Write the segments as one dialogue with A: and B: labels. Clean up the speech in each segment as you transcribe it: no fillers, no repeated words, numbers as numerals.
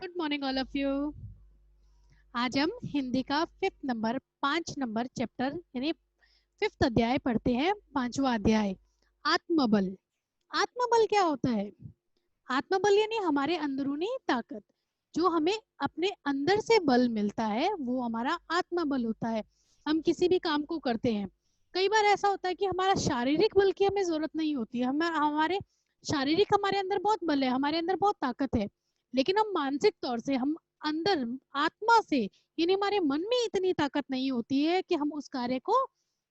A: Good morning all of you. आज हम हिंदी का 5 नंबर चैप्टर यानी 5th अध्याय पढ़ते हैं। 5वां अध्याय आत्मबल। आत्मबल क्या होता है? आत्मबल यानी हमारे अंदरूनी ताकत, जो हमें अपने अंदर से बल मिलता है, वो हमारा आत्मबल होता है। हम किसी भी काम को करते हैं, कई बार ऐसा होता है कि हमारा शारीरिक बल की हमें जरूरत नहीं होती है। हमारे अंदर बहुत बल है, हमारे अंदर बहुत ताकत है, लेकिन हम मानसिक तौर से, हम अंदर आत्मा से, यानी हमारे मन में इतनी ताकत नहीं होती है कि हम उस कार्य को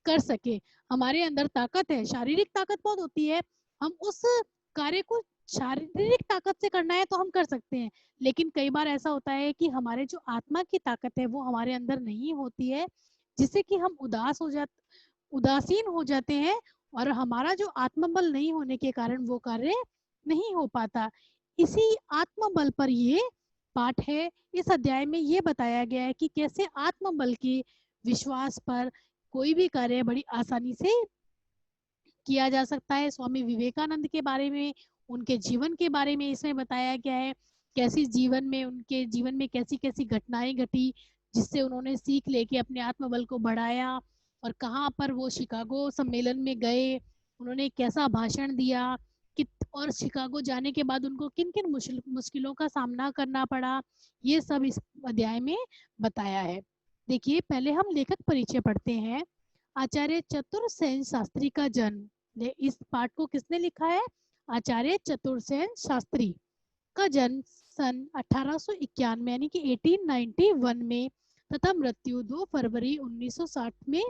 A: कर सके। हमारे अंदर ताकत है, शारीरिक ताकत बहुत होती है, हम उस कार्य को शारीरिक ताकत से करना है तो हम कर सकते हैं। लेकिन कई बार ऐसा होता है कि हमारे जो आत्मा की ताकत है वो हमारे अंदर नहीं होती है, जिससे कि हम उदासीन हो जाते हैं, और हमारा जो आत्मबल नहीं होने के कारण वो कार्य नहीं हो पाता। इसी आत्मबल पर ये पाठ है। इस अध्याय में ये बताया गया है कि कैसे आत्मबल के विश्वास पर कोई भी कार्य बड़ी आसानी से किया जा सकता है। स्वामी विवेकानंद के बारे में, उनके जीवन के बारे में इसमें बताया गया है। उनके जीवन में कैसी कैसी घटनाएं घटी, जिससे उन्होंने सीख लेके अपने आत्मबल को बढ़ाया, और कहाँ पर वो शिकागो सम्मेलन में गए, उन्होंने कैसा भाषण दिया, कि और शिकागो जाने के बाद उनको किन किन मुश्किलों का सामना करना पड़ा, ये सब इस अध्याय में बताया है। देखिए, पहले हम लेखक परिचय पढ़ते हैं। आचार्य चतुर्सेन शास्त्री का जन्म, इस पाठ को किसने लिखा है? आचार्य चतुर्सेन शास्त्री का जन्म सन 1891 यानी कि 1891 में तथा मृत्यु 2 फरवरी 1960 में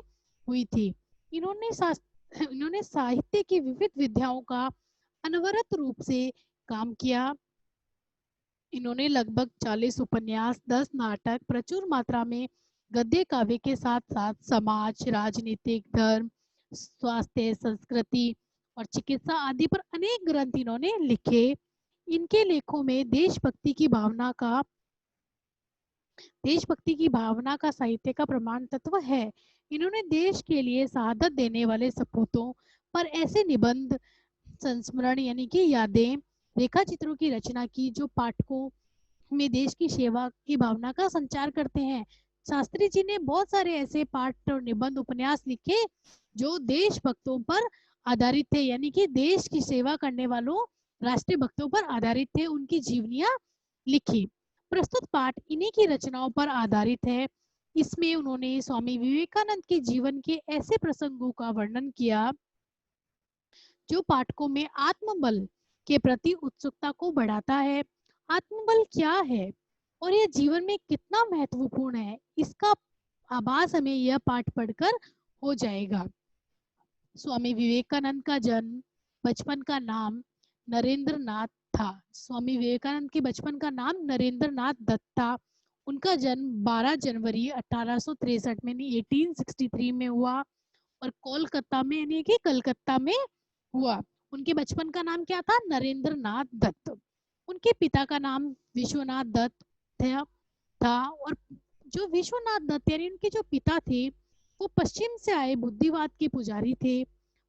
A: हुई थी। इन्होंने साहित्य की विविध विधाओं का अनवरत रूप से काम किया। इन्होंने लगभग 40 उपन्यास, 10 नाटक, प्रचुर मात्रा में गद्य काव्य के साथ साथ समाज, राजनीतिक, धर्म, स्वास्थ्य, संस्कृति और चिकित्सा आदि पर अनेक ग्रंथ इन्होंने लिखे। इनके लेखों में देशभक्ति की भावना का साहित्य का प्रमाण तत्व है। इन्होंने देश के लिए शहादत देने वाले सपूतों पर ऐसे निबंध, संस्मरण यानी कि यादें, रेखा चित्रों की रचना की जो पाठकों में देश की सेवा की भावना का संचार करते हैं। शास्त्री जी ने बहुत सारे ऐसे पाठ और निबंध, उपन्यास लिखे जो देशभक्तों पर आधारित थे, यानी कि देश की सेवा करने वालों राष्ट्रीय भक्तों पर आधारित थे, उनकी जीवनियां लिखी। प्रस्तुत पाठ इन्हीं की रचनाओं पर आधारित है। इसमें उन्होंने स्वामी विवेकानंद के जीवन के ऐसे प्रसंगों का वर्णन किया जो पाठकों में आत्मबल के प्रति उत्सुकता को बढ़ाता है। आत्मबल क्या है और यह जीवन में कितना महत्वपूर्ण है, इसका आभास हमें यह पाठ पढ़कर हो जाएगा। स्वामी विवेकानंद का जन्म, बचपन का नाम नरेंद्र नाथ था। स्वामी विवेकानंद के बचपन का नाम नरेंद्र नाथ दत्त था। उनका जन्म 12 जनवरी 1863 में 1863 में हुआ, और कोलकाता में यानी कि कलकत्ता में हुआ। उनके बचपन का नाम क्या था? नरेंद्र नाथ दत्त। उनके पिता का नाम विश्वनाथ दत्त था, और जो विश्वनाथ दत्त यानी उनके जो पिता थे, वो पश्चिम से आए बुद्धिवाद के पुजारी थे,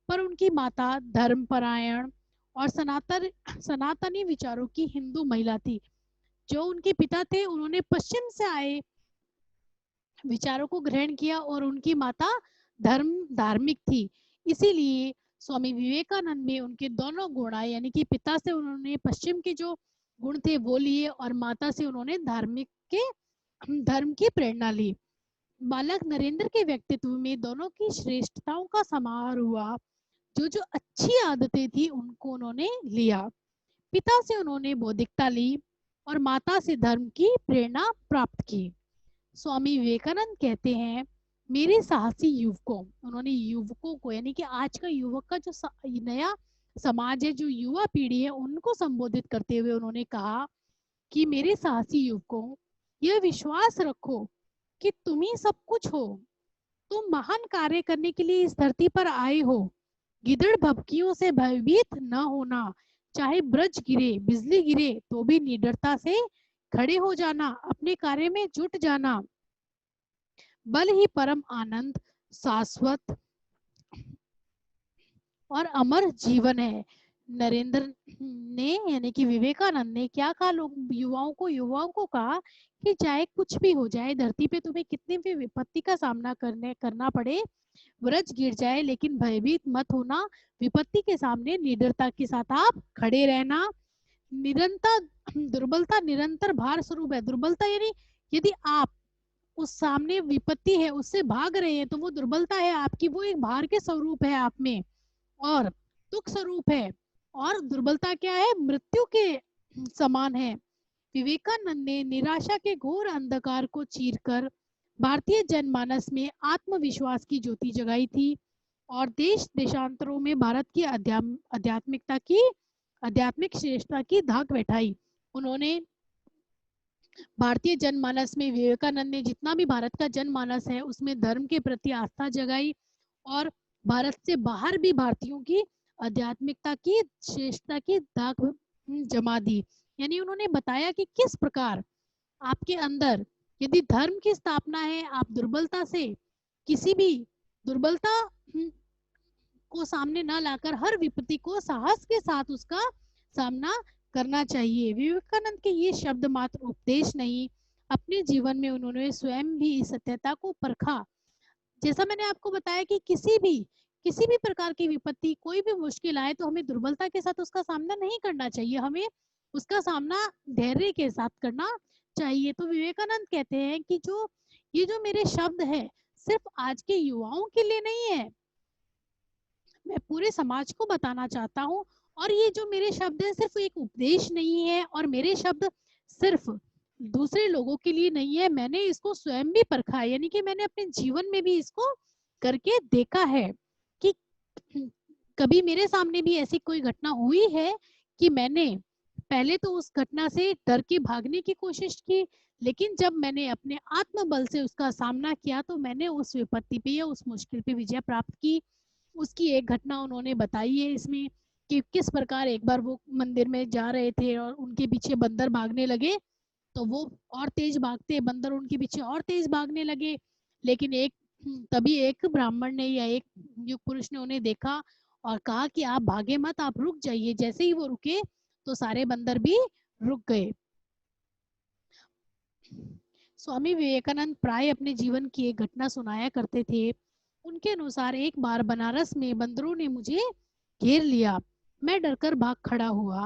A: पर उनकी माता धर्मपरायण और सनातनी विचारों की हिंदू महिला थी। जो उनके पिता थे, उन्होंने पश्चिम से आए विचारों को ग्रहण किया, और उनकी माता धार्मिक थी। इसीलिए स्वामी विवेकानंद में उनके दोनों गुण आए, यानी कि पिता से उन्होंने पश्चिम के जो गुण थे वो लिए, और माता से उन्होंने धर्म की प्रेरणा ली। बालक नरेंद्र के व्यक्तित्व में दोनों की श्रेष्ठताओं का समाहार हुआ। जो जो अच्छी आदतें थी उनको उन्होंने लिया। पिता से उन्होंने बौद्धिकता ली, और माता से धर्म की प्रेरणा प्राप्त की। स्वामी विवेकानंद कहते हैं, मेरे साहसी युवकों, उन्होंने युवकों को यानी कि आज का युवक का जो नया समाज है, जो युवा पीढ़ी है, उनको संबोधित करते हुए उन्होंने कहा कि मेरे साहसी युवकों, यह विश्वास रखो कि तुम ही सब कुछ हो। तुम महान कार्य करने के लिए इस धरती पर आए हो। गिदड़ भभकियों से भयभीत न होना। चाहे ब्रज गिरे, बिजली गिरे, तो भी निडरता से खड़े हो जाना, अपने कार्य में जुट जाना। बल ही परम आनंद, शाश्वत और अमर जीवन है। नरेंद्र ने यानी कि विवेकानंद ने क्या कहा, लोग युवाओं को कहा कि चाहे कुछ भी हो जाए, धरती पे तुम्हें कितनी भी विपत्ति का सामना करना पड़े, वृक्ष गिर जाए, लेकिन भयभीत मत होना। विपत्ति के सामने निडरता के साथ आप खड़े रहना। निरंतर दुर्बलता निरंतर भार स्वरूप है। दुर्बलता यानी यदि आप उस सामने विपत्ति है उससे भाग रहे हैं तो वो दुर्बलता है आपकी, वो एक भार के स्वरूप है आप में, और दुख स्वरूप है। और दुर्बलता क्या है, मृत्यु के समान है। विवेकानंद ने निराशा के घोर अंधकार को चीरकर भारतीय जनमानस में आत्मविश्वास की ज्योति जगाई थी और देश देशांतरों में भारत की आध्यात्मिक श्रेष्ठता की धाक बैठाई। उन्होंने भारतीय जनमानस में, विवेकानंद ने जितना भी भारत का जनमानस है उसमें धर्म के प्रति आस्था जगाई और भारत से बाहर भी भारतीयों की आध्यात्मिकता की श्रेष्ठता की दाग जमा दी। यानी उन्होंने बताया कि किस प्रकार आपके अंदर यदि धर्म की स्थापना है, आप दुर्बलता से, किसी भी दुर्बलता को सामने ना लाकर हर विपत्ति को साहस के साथ उसका सामना करना चाहिए। विवेकानंद के ये शब्द मात्र उपदेश नहीं, अपने जीवन में उन्होंने स्वयं भी इस सत्यता को परखा। जैसा मैंने आपको बताया कि किसी भी प्रकार की विपत्ति, कोई भी मुश्किल आए तो हमें दुर्बलता के साथ उसका सामना नहीं करना चाहिए, हमें उसका सामना धैर्य के साथ करना चाहिए। तो विवेकानंद कहते हैं कि ये जो मेरे शब्द है सिर्फ आज के युवाओं के लिए नहीं है, मैं पूरे समाज को बताना चाहता हूँ। और ये जो मेरे शब्द है सिर्फ एक उपदेश नहीं है, और मेरे शब्द सिर्फ दूसरे लोगों के लिए नहीं है, मैंने इसको स्वयं भी परखा है, यानी कि मैंने अपने जीवन में भी इसको करके देखा है कि कभी मेरे सामने भी ऐसी कोई घटना हुई है कि मैंने पहले तो उस घटना से डर के भागने की कोशिश की, लेकिन जब मैंने अपने आत्मबल से उसका सामना किया तो मैंने उस विपत्ति पे या उस मुश्किल पे विजय प्राप्त की। उसकी एक घटना उन्होंने बताई है इसमें कि किस प्रकार एक बार वो मंदिर में जा रहे थे और उनके पीछे बंदर भागने लगे, तो वो और तेज भागते, बंदर उनके पीछे और तेज भागने लगे, लेकिन तभी एक ब्राह्मण ने या एक युग पुरुष ने उन्हें देखा और कहा कि आप भागे मत, आप रुक जाइए। जैसे ही वो रुके तो सारे बंदर भी रुक गए। स्वामी विवेकानंद प्राय अपने जीवन की एक घटना सुनाया करते थे। उनके अनुसार एक बार बनारस में बंदरों ने मुझे घेर लिया, मैं डरकर भाग खड़ा हुआ,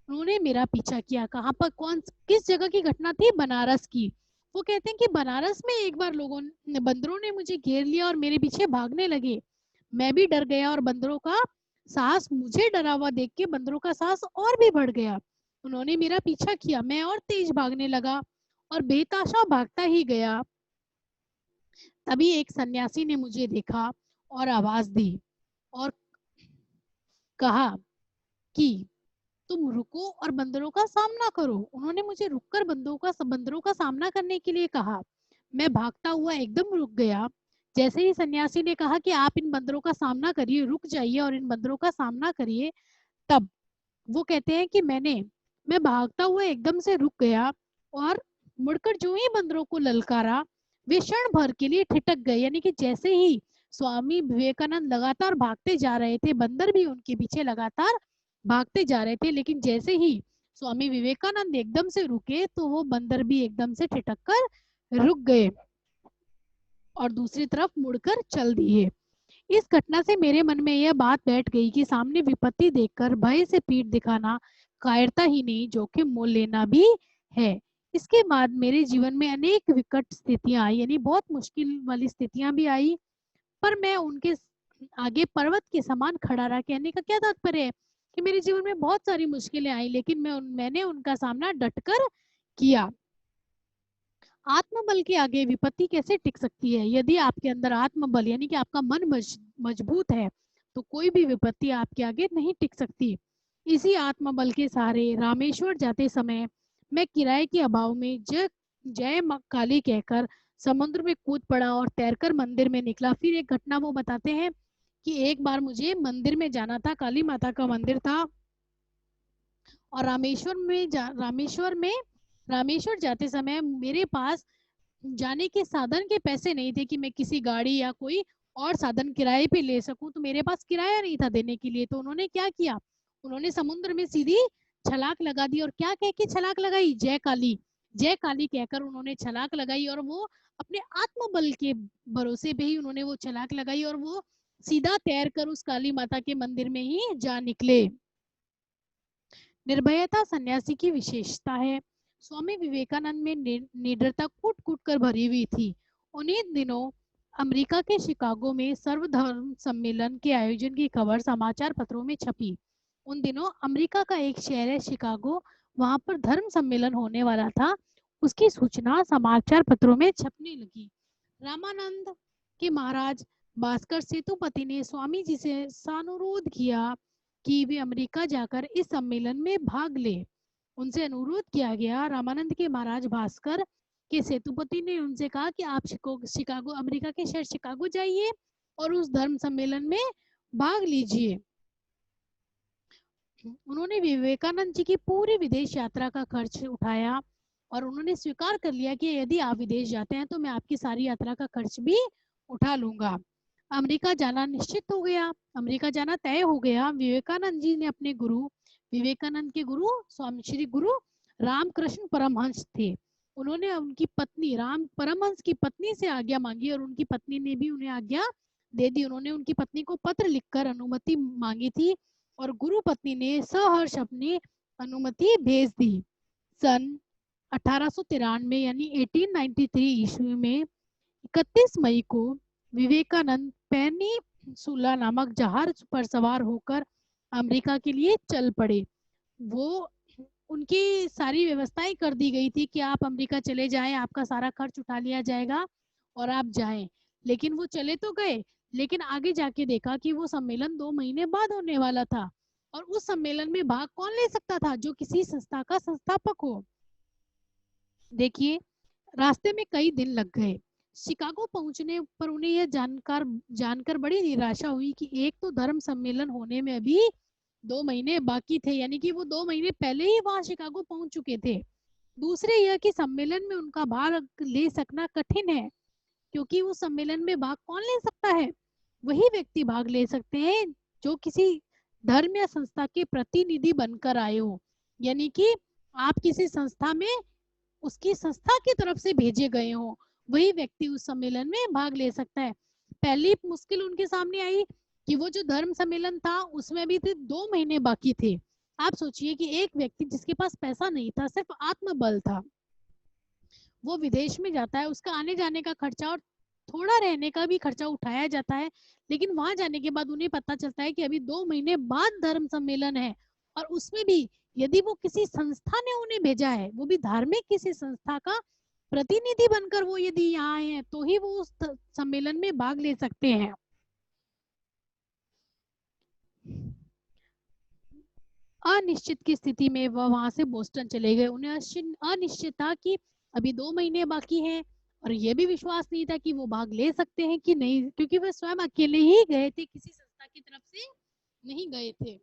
A: उन्होंने मेरा पीछा किया। कहाँ पर, किस जगह की घटना थी, बनारस की। वो कहते हैं कि बनारस में एक बार बंदरों ने मुझे घेर लिया और मेरे पीछे भागने लगे, मैं भी डर गया और बंदरों का साहस, मुझे डरा हुआ देख के बंदरों का साहस और भी बढ़ गया। उन्होंने मेरा पीछा किया, मैं और तेज भागने लगा और बेताशा भागता ही गया। तभी एक सन्यासी ने मुझे देखा और आवाज दी और कहा कि तुम रुको और बंदरों का सामना करो। उन्होंने मुझे रुककर बंदरों का सामना करने के लिए कहा। मैं भागता हुआ एकदम रुक गया। जैसे ही सन्यासी ने कहा कि आप इन बंदरों का सामना करिए, रुक जाइए और इन बंदरों का सामना करिए, तब वो कहते हैं कि मैं भागता हुआ एकदम से रुक गया और मुड़कर जो ही बंदरों को ललकारा, वे क्षण भर के लिए ठिठक गए। यानी कि जैसे ही स्वामी विवेकानंद लगातार भागते जा रहे थे, बंदर भी उनके पीछे लगातार भागते जा रहे थे, लेकिन जैसे ही स्वामी विवेकानंद एकदम से रुके तो वो बंदर भी एकदम से ठिठक कर रुक गए और दूसरी तरफ मुड़कर चल दिए। इस घटना से मेरे मन में यह बात बैठ गई कि सामने विपत्ति देखकर भय से पीठ दिखाना कायरता ही नहीं, जोखिम मोल लेना भी है। इसके बाद मेरे जीवन में अनेक विकट स्थितियां आई, यानी बहुत मुश्किल वाली स्थितियां भी आई, पर मैं उनके आगे पर्वत के समान खड़ा रहा। कहने का क्या तात्पर्य है कि मेरे जीवन में बहुत सारी मुश्किलें आई, लेकिन मैंने उनका सामना डटकर किया। आत्मबल के आगे विपत्ति कैसे टिक सकती है? यदि आपके अंदर आत्मबल यानी कि आपका मन मजबूत है तो कोई भी विपत्ति आपके आगे नहीं टिक सकती। इसी आत्मबल के सहारे रामेश्वर जाते समय मैं किराए के अभाव में जय काली कहकर समुद्र में कूद पड़ा और तैरकर मंदिर में निकला। फिर एक घटना वो बताते हैं कि एक बार मुझे मंदिर में जाना था, काली माता का मंदिर था, और रामेश्वर जाते समय मेरे पास जाने के साधन के पैसे नहीं थे कि मैं किसी गाड़ी या कोई और साधन किराए पे ले सकूं, तो मेरे पास किराया नहीं था देने के लिए। तो उन्होंने क्या किया, उन्होंने समुद्र में सीधी छलाक लगा दी और क्या कह के छलाक लगाई, जय काली कहकर उन्होंने छलाक लगाई और वो अपने आत्मबल के भरोसे पे ही उन्होंने वो छलाक लगाई और वो सीधा तैर कर उस काली माता के मंदिर में ही जा निकले। निर्भयता सन्यासी की विशेषता है। स्वामी विवेकानंद में निडरता कूट कूट कर भरी हुई थी। उन्हीं दिनों अमेरिका के शिकागो में सर्वधर्म सम्मेलन के आयोजन की खबर समाचार पत्रों में छपी। उन दिनों अमेरिका का एक शहर है शिकागो, वहां पर धर्म सम्मेलन होने वाला था। उसकी सूचना समाचार पत्रों में छपने लगी। रामानंद के महाराज भास्कर सेतुपति ने स्वामी जी से सानुरोध किया कि वे अमेरिका जाकर इस सम्मेलन में भाग ले। उनसे अनुरोध किया गया। रामानंद के महाराज भास्कर के सेतुपति ने उनसे कहा कि आप शिकागो, अमेरिका के शहर शिकागो जाइए और उस धर्म सम्मेलन में भाग लीजिए। उन्होंने विवेकानंद जी की पूरी विदेश यात्रा का खर्च उठाया और उन्होंने स्वीकार कर लिया कि यदि आप विदेश जाते हैं तो मैं आपकी सारी यात्रा का खर्च भी उठा लूंगा। अमेरिका जाना निश्चित हो गया, अमेरिका जाना तय हो गया। विवेकानंद जी ने अपने गुरु, विवेकानंद के गुरु स्वामी श्री गुरु रामकृष्ण परमहंस थे, उन्होंने उनकी पत्नी राम परमहंस की पत्नी से आज्ञा मांगी और उनकी पत्नी ने भी उन्हें आज्ञा दे दी। उन्होंने उनकी पत्नी को पत्र लिखकर अनुमति मांगी थी और गुरु पत्नी ने सहर्ष अपनी अनुमति भेज दी। सन 1893 यानी 1893 ईस्वी में 31 मई को विवेकानंद पेनिनसुला नामक जहाज पर सवार होकर अमेरिका के लिए चल पड़े। वो उनकी सारी व्यवस्थाएं कर दी गई थी कि आप अमेरिका चले जाएं, आपका सारा खर्च उठा लिया जाएगा और आप जाएं। लेकिन वो चले तो गए, लेकिन आगे जाके देखा कि वो सम्मेलन 2 महीने बाद होने वाला था और उस सम्मेलन में भाग कौन ले सकता था, जो किसी संस्था का संस्थापक हो। देखिए, रास्ते में कई दिन लग गए। शिकागो पहुंचने पर उन्हें यह जानकर बड़ी निराशा हुई कि एक तो धर्म सम्मेलन होने में अभी 2 महीने बाकी थे, यानी कि वो 2 महीने पहले ही वहां शिकागो पहुंच चुके थे। दूसरे यह कि सम्मेलन में उनका भाग ले सकना कठिन है, क्योंकि उस सम्मेलन में भाग कौन ले सकता है, वही व्यक्ति भाग ले सकते हैं जो किसी धर्म या संस्था के प्रतिनिधि बनकर आए हो, यानी कि आप किसी संस्था में उसकी संस्था की तरफ से भेजे गए हो, वही व्यक्ति उस सम्मेलन में भाग ले सकता है। पहली मुश्किल उनके सामने आई कि वो जो धर्म सम्मेलन था उसमें भी 2 महीने बाकी थे। आप सोचिए कि एक व्यक्ति जिसके पास पैसा नहीं था, सिर्फ आत्मबल था, वो विदेश में जाता है, उसका आने जाने का खर्चा और थोड़ा रहने का भी खर्चा उठाया जाता है, लेकिन वहां जाने के बाद उन्हें पता चलता है कि अभी 2 महीने बाद धर्म सम्मेलन है और उसमें भी यदि वो किसी संस्था ने उन्हें भेजा है, वो भी धार्मिक किसी संस्था का प्रतिनिधि बनकर वो यदि यहाँ आए हैं, तो ही वो उस सम्मेलन में भाग ले सकते हैं। अनिश्चित की स्थिति में वह वहां से बोस्टन चले गए। उन्हें अनिश्चित था कि अभी 2 महीने बाकी हैं और यह भी विश्वास नहीं था कि वो भाग ले सकते हैं कि नहीं, क्योंकि वे स्वयं अकेले ही गए थे, किसी संस्था की तरफ से नहीं गए थे।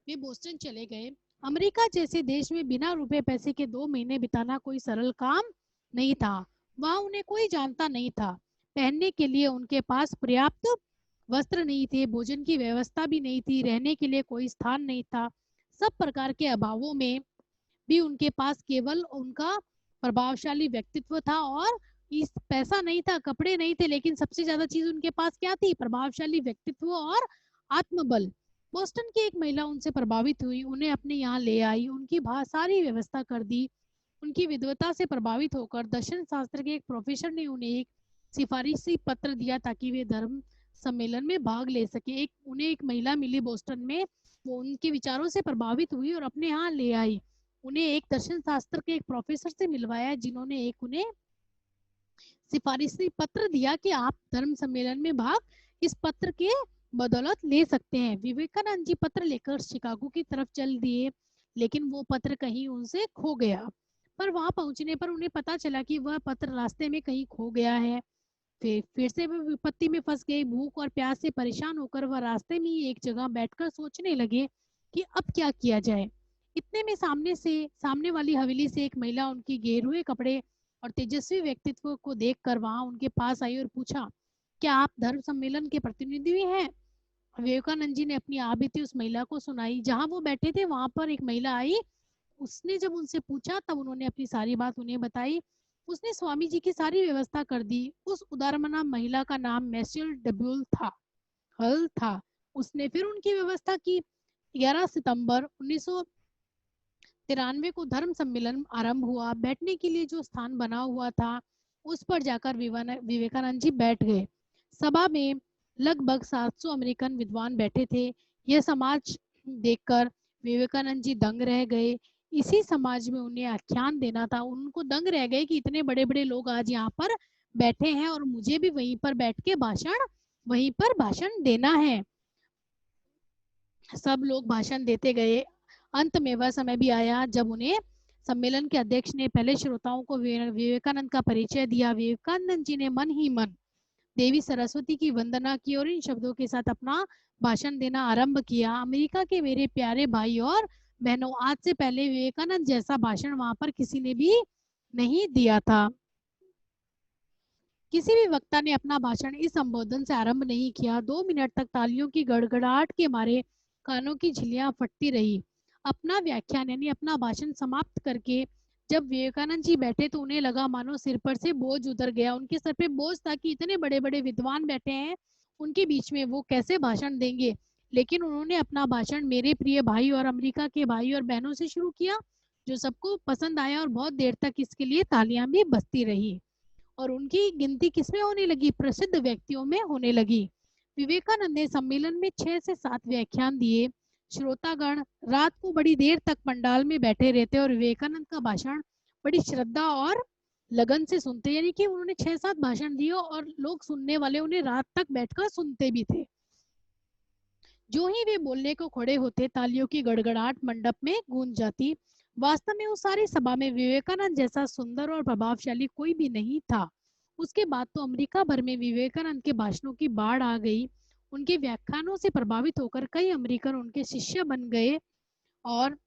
A: वे बोस्टन चले गए। अमेरिका जैसे देश में बिना रुपए पैसे के 2 महीने बिताना कोई सरल काम नहीं था। वहां उन्हें कोई जानता नहीं था। पहनने के लिए उनके पास पर्याप्त वस्त्र नहीं थे, भोजन की व्यवस्था भी नहीं थी, रहने के लिए कोई स्थान नहीं था। सब प्रकार के अभावों में भी उनके पास केवल उनका प्रभावशाली व्यक्तित्व था और इस पैसा नहीं था, कपड़े नहीं थे, लेकिन सबसे ज्यादा चीज उनके पास क्या थी, प्रभावशाली व्यक्तित्व और आत्मबल। बोस्टन की एक महिला उनसे प्रभावित हुई, उन्हें अपने यहाँ ले आई, उनकी सारी व्यवस्था कर दी। उनकी विद्वता से प्रभावित होकर दर्शन शास्त्र के एक प्रोफेसर ने उन्हें एक सिफारिशी पत्र दिया ताकि वे धर्म सम्मेलन में भाग ले सके। उन्हें एक महिला मिली बोस्टन में, वो उनके विचारों से प्रभावित हुई और अपने यहाँ ले आई। उन्हें एक दर्शन शास्त्र के एक प्रोफेसर से मिलवाया, जिन्होंने एक उन्हें सिफारिशी पत्र दिया कि आप धर्म सम्मेलन में भाग इस पत्र के बदौलत ले सकते हैं। विवेकानंद जी पत्र लेकर शिकागो की तरफ चल दिए, लेकिन वो पत्र कहीं उनसे खो गया। पर वहां पहुंचने पर उन्हें पता चला कि वह पत्र रास्ते में कहीं खो गया है। फिर से वह विपत्ति में फंस गए। भूख और प्यास से परेशान होकर वह रास्ते में ही एक जगह बैठकर सोचने लगे कि अब क्या किया जाए। इतने में सामने वाली हवेली से एक महिला उनकी गेरुए कपड़े और तेजस्वी व्यक्तित्व को देखकर वहां उनके पास आई और पूछा, क्या आप धर्म सम्मेलन के प्रतिनिधि हैं? विवेकानंद जी ने अपनी आपबीती उस महिला को सुनाई। जहां वो बैठे थे वहां पर एक महिला आई। उसने जब उनसे पूछा तब उन्होंने अपनी सारी बात उन्हें बताई। उसने स्वामी जी की सारी व्यवस्था कर दी। उस उदारमना महिला का नाम मैसियल डब्यूल था, हल था। उसने फिर उनकी व्यवस्था की। 11 सितंबर 1993 को धर्म सम्मेलन आरंभ हुआ। बैठने के लिए जो स्थान बना हुआ था उस पर जाकर विवेकानंद जी बैठ गए। सभा में लगभग 700 अमेरिकन विद्वान बैठे थे। यह समाज देखकर विवेकानंद जी दंग रह गए। इसी समाज में उन्हें आख्यान देना था। उनको दंग रह गए कि इतने बड़े बड़े लोग आज यहाँ पर बैठे हैं और मुझे भी वहीं पर भाषण देना है। सब लोग भाषण देते गए। अंत में वह समय भी आया जब उन्हें सम्मेलन के अध्यक्ष ने पहले श्रोताओं को विवेकानंद का परिचय दिया। विवेकानंद जी ने मन ही मन देवी सरस्वती की वंदना की और इन शब्दों के साथ अपना भाषण देना आरंभ किया। अमेरिका के मेरे प्यारे भाई और बहनों, आज से पहले विवेकानंद जैसा भाषण वहां पर किसी ने भी नहीं दिया था। किसी भी वक्ता ने अपना भाषण इस संबोधन से आरंभ नहीं किया। 2 मिनट तक तालियों की गड़गड़ाहट के मारे कानों की झिल्लियां फटती रही। अपना व्याख्यान यानी अपना भाषण समाप्त करके जब विवेकानंद जी बैठे तो उन्हें लगा मानो सिर पर से बोझ उतर गया। उनके सर पे बोझ था कि इतने बड़े बड़े विद्वान बैठे हैं, उनके बीच में वो कैसे भाषण देंगे। लेकिन उन्होंने अपना भाषण मेरे प्रिय भाई और अमेरिका के भाई और बहनों से शुरू किया, जो सबको पसंद आया और बहुत देर तक इसके लिए तालियां भी बजती रही। और उनकी गिनती किसमें होने लगी? प्रसिद्ध व्यक्तियों में होने लगी। विवेकानंद ने सम्मेलन में 6 से 7 व्याख्यान दिए। श्रोतागण रात को बड़ी देर तक पंडाल में बैठे रहते और विवेकानंद का भाषण बड़ी श्रद्धा और लगन से सुनते। यानी कि उन्होंने 6-7 भाषण दिए और लोग सुनने वाले उन्हें रात तक बैठकर सुनते भी थे। जो ही वे बोलने को खड़े होते, तालियों की गड़गड़ाहट मंडप में गूंज जाती। वास्तव में उस सारी सभा में विवेकानंद जैसा सुंदर और प्रभावशाली कोई भी नहीं था। उसके बाद तो अमेरिका भर में विवेकानंद के भाषणों की बाढ़ आ गई। उनके व्याख्यानों से प्रभावित होकर कई अमेरिकन उनके शिष्य बन गए और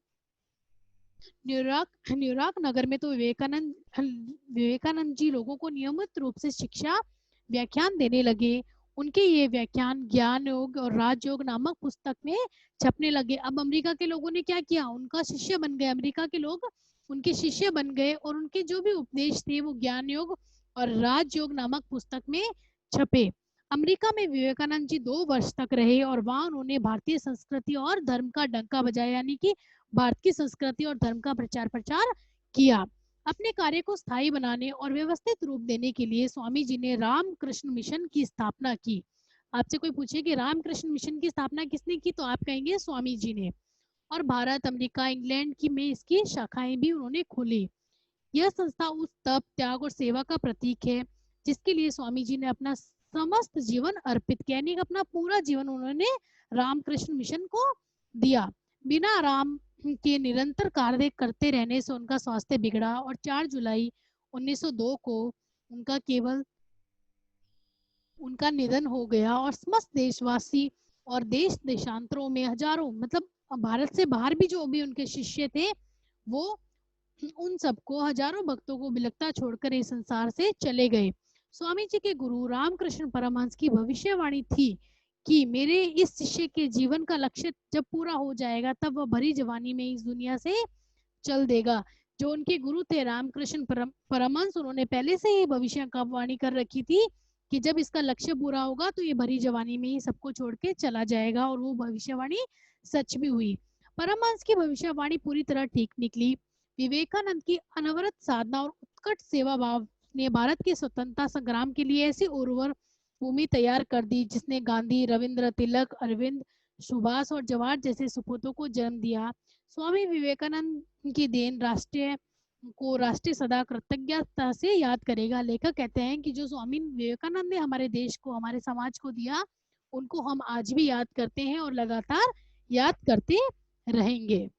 A: न्यूयॉर्क नगर में तो विवेकानंद जी लोगों को नियमित रूप से शिक्षा व्याख्यान देने लगे। उनके ये व्याख्यान ज्ञान योग और राजयोग नामक पुस्तक में छपने लगे। अब अमेरिका के लोगों ने क्या किया? उनका शिष्य बन गए। अमेरिका के लोग उनके शिष्य बन गए और उनके जो भी उपदेश थे वो ज्ञान योग और राजयोग नामक पुस्तक में छपे। अमेरिका में विवेकानंद जी 2 वर्ष तक रहे और वहां उन्होंने भारतीय संस्कृति और धर्म का डंका बजाया, यानी कि भारत की संस्कृति और धर्म का प्रचार किया। अपने कार्य को स्थायी बनाने और व्यवस्थित रूप देने के लिए स्वामी जी ने रामकृष्ण मिशन की स्थापना की। आपसे कोई पूछे कि रामकृष्ण मिशन की स्थापना किसने की, तो आप कहेंगे स्वामी जी ने। और भारत, अमेरिका, इंग्लैंड की में इसकी शाखाएं भी उन्होंने खोली। यह संस्था उस तप, त्याग और सेवा का प्रतीक है जिसके लिए स्वामी जी ने अपना समस्त जीवन अर्पित किया, यानी अपना पूरा जीवन उन्होंने रामकृष्ण मिशन को दिया। बिना आराम के निरंतर कार्य करते रहने से उनका स्वास्थ्य बिगड़ा और 4 जुलाई 1902 को उनका निधन हो गया। और समस्त देशवासी और देश देशांतरों में हजारों, मतलब भारत से बाहर भी जो भी उनके शिष्य थे, वो उन सबको, हजारों भक्तों को बिलखता छोड़कर इस संसार से चले गए। स्वामी जी के गुरु रामकृष्ण परमहंस की भविष्यवाणी थी कि मेरे इस शिष्य के जीवन का लक्ष्य जब पूरा हो जाएगा तब वह भरी जवानी में इस दुनिया से चल देगा। जो उनके गुरु थे रामकृष्ण परमहंस, उन्होंने पहले से ही भविष्यवाणी कर रखी थी कि जब इसका लक्ष्य पूरा होगा तो ये भरी जवानी में ही सबको छोड़ के चला जाएगा, और वो भविष्यवाणी सच भी हुई। परमहंस की भविष्यवाणी पूरी तरह ठीक निकली। विवेकानंद की अनवरत साधना और उत्कट सेवा भाव ने भारत के स्वतंत्रता संग्राम के लिए ऐसी उर्वर भूमि तैयार कर दी जिसने गांधी, रविंद्र, तिलक, अरविंद, सुभाष और जवाहर जैसे सपूतों को जन्म दिया। स्वामी विवेकानंद की देन राष्ट्र सदा कृतज्ञता से याद करेगा। लेखक कहते हैं कि जो स्वामी विवेकानंद ने हमारे देश को, हमारे समाज को दिया, उनको हम आज भी याद करते हैं और लगातार याद करते रहेंगे।